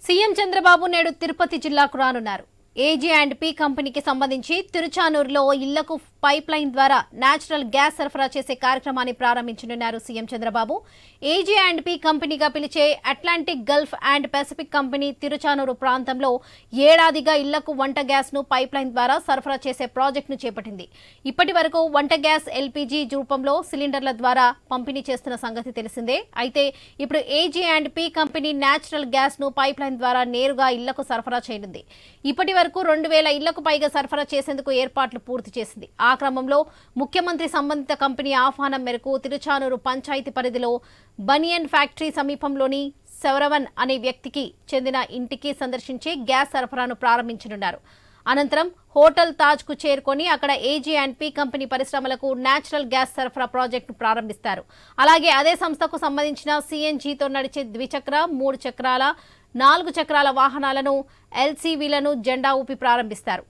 CM Chandrababu నేడు తిరుపతి జిల్లాకు రానున్నారు. ఏజీ&పీ కంపెనీకి సంబంధించి తిరుచానూరులో ఇళ్లకు పైప్ లైన్ ద్వారా నేచురల్ గ్యాస్ సరఫరా చేసే కార్యక్రమాన్ని ప్రారంభించనున్నారు సీఎం చంద్రబాబు. ఏజీ&పీ కంపెనీగా పిలిచే Atlantic Gulf and Pacific company Tiruchanur ప్రాంతంలో ఏడాదిగా ఇళ్లకు వంట గ్యాస్ ను పైప్ లైన్ ద్వారా సరఫరా చేసే ప్రాజెక్టును చేపట్టింది. ఇప్పటి వరకు వంట గ్యాస్ ఎల్పీజీ రూపంలో సిలిండర్ల ద్వారా పంపిణీ చేస్తున్న సంగతి తెలిసిందే. అయితే ఇప్పుడు ఏజీ&పీ కంపెనీ నేచురల్ గ్యాస్ ను పైప్ లైన్ ద్వారా నేరుగా ఇళ్లకు సరఫరా చేయనుంది. ఇప్పటి వరకు 2000 ఇళ్లకు పైగా సరఫరా చేసేందుకు ఏర్పాట్లు పూర్తి చేసింది. ఆ క్రమంలో ముఖ్యమంత్రి సంబంధిత కంపెనీ ఆహ్వానం మేరకు తిరుచానూరు పంచాయతీ పరిధిలో బనియన్ ఫ్యాక్టరీ సమీపంలోని శరవణ్ అనే వ్యక్తికి చెందిన ఇంటికి సందర్శించి గ్యాస్ సరఫరాను ప్రారంభించనున్నారు. అనంతరం హోటల్ తాజ్ కు చేరుకొని అక్కడ ఏజీ&పీ కంపెనీ పరిశ్రమలకు నేచురల్ గ్యాస్ సరఫరా ప్రాజెక్టును ప్రారంభిస్తారు. అలాగే అదే సంస్థకు సంబంధించిన సీఎన్జీతో నడిచే ద్విచక్ర, 3 చక్రాల, 4 చక్రాల వాహనాలను ఎల్సీవీలను జెండా ఊపి ప్రారంభిస్తారు.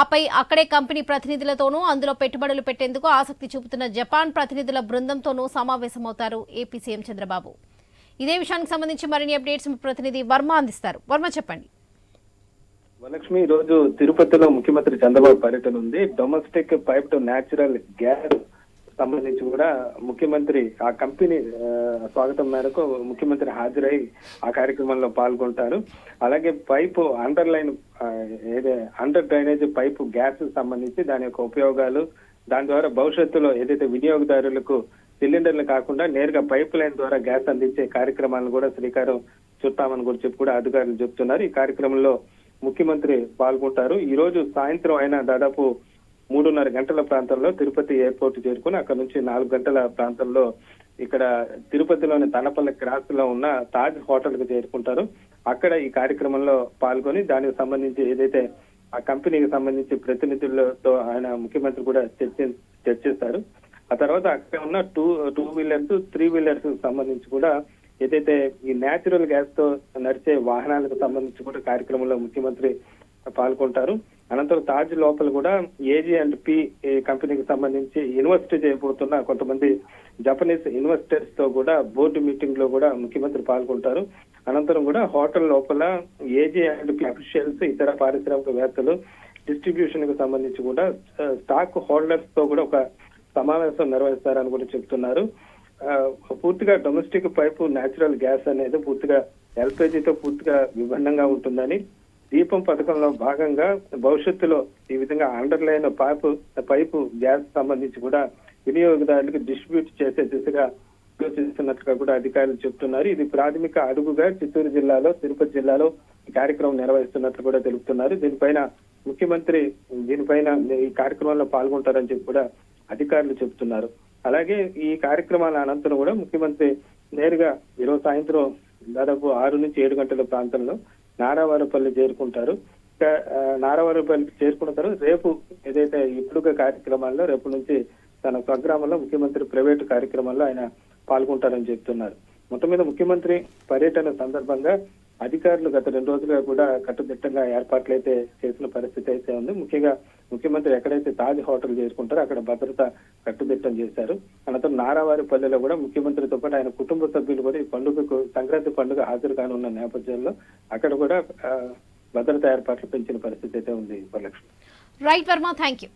ఆపై అక్కడే కంపెనీ ప్రతినిధులతోనూ అందులో పెట్టుబడులు పెట్టేందుకు ఆసక్తి చూపుతున్న జపాన్ ప్రతినిధుల బృందంతోనూ సమావేశమవుతారు ఏపీ సీఎం చంద్రబాబు. ఇదే విషయానికి సంబంధించి మరిన్ని అప్డేట్స్ ప్రతినిధి వర్మ అందిస్తారు. వర్మ చెప్పండి. వరలక్ష్మి, ఈ రోజు తిరుపతిలో ముఖ్యమంత్రి చంద్రబాబు పర్యటన ఉంది. Domestic pipe to natural gas సంబంధించి కూడా ముఖ్యమంత్రి ఆ కంపెనీ స్వాగతం మేరకు ముఖ్యమంత్రి హాజరై ఆ కార్యక్రమంలో పాల్గొంటారు. అలాగే pipe under drainage pipe gas సంబంధించి దాని యొక్క ఉపయోగాలు, దాని ద్వారా భవిష్యత్తులో ఏదైతే వినియోగదారులకు సిలిండర్లు కాకుండా నేరుగా పైప్ లైన్ ద్వారా గ్యాస్ అందించే కార్యక్రమాలను కూడా శ్రీకారం చుట్టామని కూడా చెప్పి కూడా అధికారులు చెప్తున్నారు. ఈ కార్యక్రమంలో ముఖ్యమంత్రి పాల్గొంటారు. ఈ రోజు సాయంత్రం అయిన దాదాపు 3:30 గంటల ప్రాంతంలో తిరుపతి ఎయిర్పోర్ట్ చేరుకుని అక్కడ నుంచి 4 గంటల ప్రాంతంలో ఇక్కడ తిరుపతిలోని తనపల్లి క్రాస్ లో ఉన్న తాజ్ హోటల్ కు చేరుకుంటారు. అక్కడ ఈ కార్యక్రమంలో పాల్గొని దానికి సంబంధించి ఏదైతే ఆ కంపెనీకి సంబంధించి ప్రతినిధులతో ఆయన ముఖ్యమంత్రి కూడా చర్చిస్తారు. ఆ తర్వాత అక్కడ ఉన్న టూ వీలర్స్, 3 వీలర్స్ సంబంధించి కూడా ఏదైతే ఈ నేచురల్ గ్యాస్ తో నడిచే వాహనాలకు సంబంధించి కూడా కార్యక్రమంలో ముఖ్యమంత్రి పాల్గొంటారు. అనంతరం తాజ్ లోపల కూడా ఏజీ&పీ కంపెనీకి సంబంధించి ఇన్వెస్ట్ చేయబోతున్న కొంతమంది జపనీస్ ఇన్వెస్టర్స్ తో కూడా బోర్డు మీటింగ్ లో కూడా ముఖ్యమంత్రి పాల్గొంటారు. అనంతరం కూడా హోటల్ లోపల ఏజీ&పీ అఫీషియల్స్, ఇతర పారిశ్రామికవేత్తలు, డిస్ట్రిబ్యూషన్ కు సంబంధించి కూడా స్టాక్ హోల్డర్స్ తో కూడా ఒక సమావేశం నిర్వహిస్తారని కూడా చెప్తున్నారు. పూర్తిగా డొమెస్టిక్ పైపు నేచురల్ గ్యాస్ అనేది పూర్తిగా ఎల్పీజీతో పూర్తిగా విభిన్నంగా ఉంటుందని, దీపం పథకంలో భాగంగా భవిష్యత్తులో ఈ విధంగా అండర్లైన్ పైపు గ్యాస్ సంబంధించి కూడా వినియోగదారులకు డిస్ట్రిబ్యూట్ చేసే దిశగా ఆలోచిస్తున్నట్లుగా కూడా అధికారులు చెప్తున్నారు. ఇది ప్రాథమిక అడుగుగా చిత్తూరు జిల్లాలో, తిరుపతి జిల్లాలో ఈ కార్యక్రమం నిర్వహిస్తున్నట్లు కూడా తెలుపుతున్నారు. ముఖ్యమంత్రి దీనిపైన ఈ కార్యక్రమంలో పాల్గొంటారని చెప్పి కూడా అధికారులు చెప్తున్నారు. అలాగే ఈ కార్యక్రమాల అనంతరం కూడా ముఖ్యమంత్రి నేరుగా ఈరోజు సాయంత్రం దాదాపు 6 నుంచి 7 గంటల ప్రాంతంలో నారావారిపల్లి చేరుకుంటారు. నారావారిపల్లికి చేరుకుంటారు. రేపు ఏదైతే ఇప్పుడు కార్యక్రమాల్లో రేపు నుంచి తన స్వగ్రామంలో ముఖ్యమంత్రి ప్రైవేటు కార్యక్రమాల్లో ఆయన పాల్గొంటారని చెప్తున్నారు. మొత్తం మీద ముఖ్యమంత్రి పర్యటన సందర్భంగా అధికారులు గత 2 రోజులుగా కూడా కట్టుదిట్టంగా ఏర్పాట్లు అయితే చేసిన పరిస్థితి అయితే ఉంది. ముఖ్యంగా ముఖ్యమంత్రి ఎక్కడైతే తాజ్ హోటల్ చేసుకుంటారో అక్కడ భద్రత కట్టుదిట్టం చేశారు. అనంతరం నారావారిపల్లిలో కూడా ముఖ్యమంత్రితో పాటు ఆయన కుటుంబ సభ్యులు కూడా ఈ పండుగకు, సంక్రాంతి పండుగ హాజరు కానున్న నేపథ్యంలో అక్కడ కూడా భద్రతా ఏర్పాట్లు పెంచిన పరిస్థితి అయితే ఉంది. Varalakshmi. Right Varma, thank you.